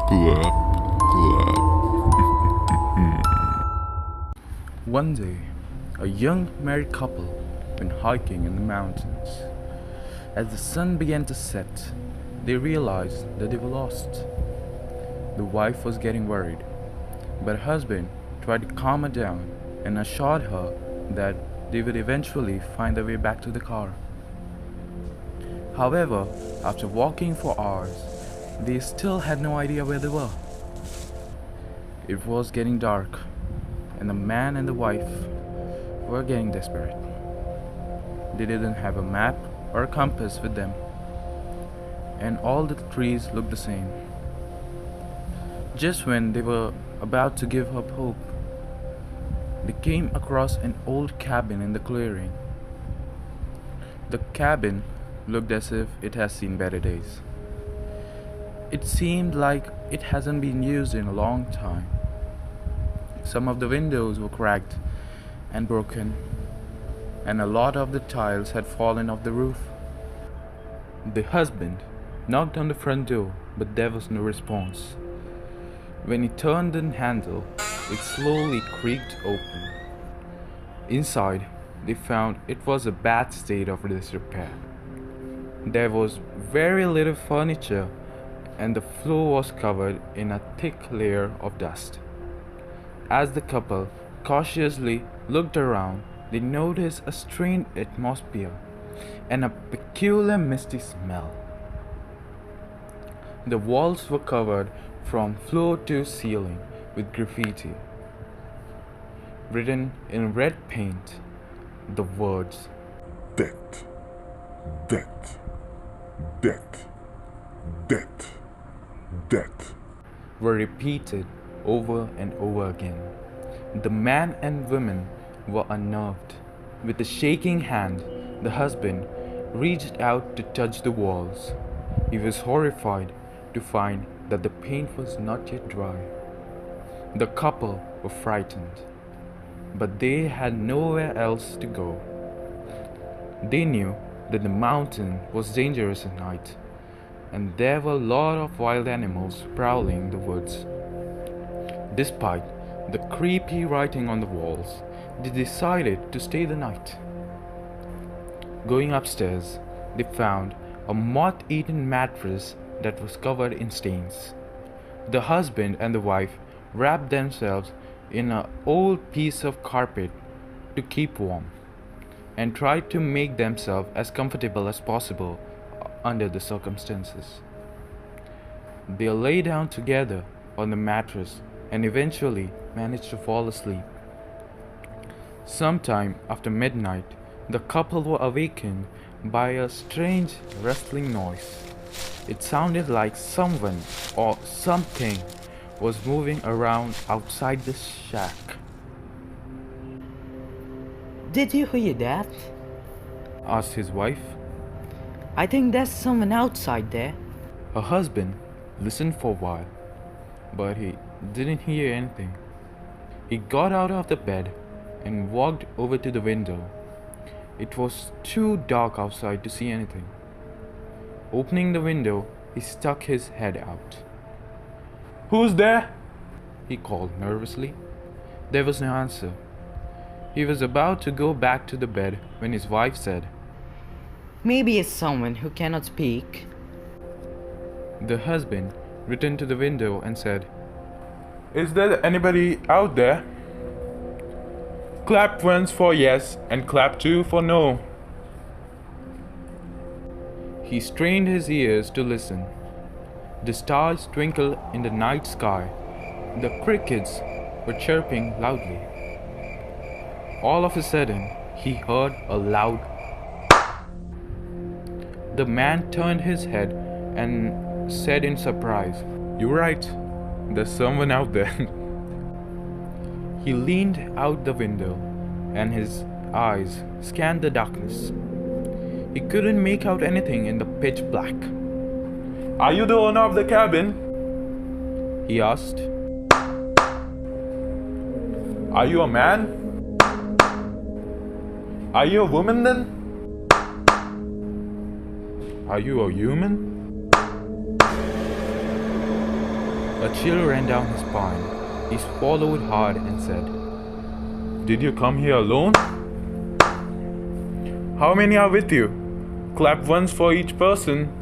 Clap, clap. One day, a young married couple went hiking in the mountains. As the sun began to set, they realized that they were lost. The wife was getting worried, but her husband tried to calm her down and assured her that they would eventually find their way back to the car. However, after walking for hours, they still had no idea where they were. It was getting dark, and the man and the wife were getting desperate. They didn't have a map or a compass with them, and all the trees looked the same. Just when they were about to give up hope, they came across an old cabin in the clearing. The cabin looked as if it has seen better days. It seemed like it hasn't been used in a long time. Some of the windows were cracked and broken, and a lot of the tiles had fallen off the roof. The husband knocked on the front door, but there was no response. When he turned the handle, it slowly creaked open. Inside, they found it was a bad state of disrepair. There was very little furniture, and the floor was covered in a thick layer of dust. As the couple cautiously looked around, they noticed a strange atmosphere and a peculiar misty smell. The walls were covered from floor to ceiling with graffiti. Written in red paint, the words Death, death, death, death, death were repeated over and over again. The man and woman were unnerved. With a shaking hand, the husband reached out to touch the walls. He was horrified to find that the paint was not yet dry. The couple were frightened, but they had nowhere else to go. They knew that the mountain was dangerous at night, and there were a lot of wild animals prowling the woods. Despite the creepy writing on the walls, they decided to stay the night. Going upstairs, they found a moth-eaten mattress that was covered in stains. The husband and the wife wrapped themselves in an old piece of carpet to keep warm and tried to make themselves as comfortable as possible under the circumstances. They lay down together on the mattress and eventually managed to fall asleep. Sometime after midnight, the couple were awakened by a strange rustling noise. It sounded like someone or something was moving around outside the shack. Did you hear that? Asked his wife. I think there's someone outside there. Her husband listened for a while, but he didn't hear anything. He got out of the bed and walked over to the window. It was too dark outside to see anything. Opening the window, he stuck his head out. "Who's there?" he called nervously. There was no answer. He was about to go back to the bed when his wife said, Maybe it's someone who cannot speak. The husband returned to the window and said, "Is there anybody out there? Clap once for yes and clap two for no." He strained his ears to listen. The stars twinkled in the night sky. The crickets were chirping loudly. All of a sudden, he heard a loud. The man turned his head and said in surprise, "You're right. There's someone out there." He leaned out the window and his eyes scanned the darkness. He couldn't make out anything in the pitch black. "Are you the owner of the cabin?" he asked. "Are you a man? Are you a woman then? Are you a human?" A chill ran down his spine. He swallowed hard and said, "Did you come here alone? How many are with you? Clap once for each person."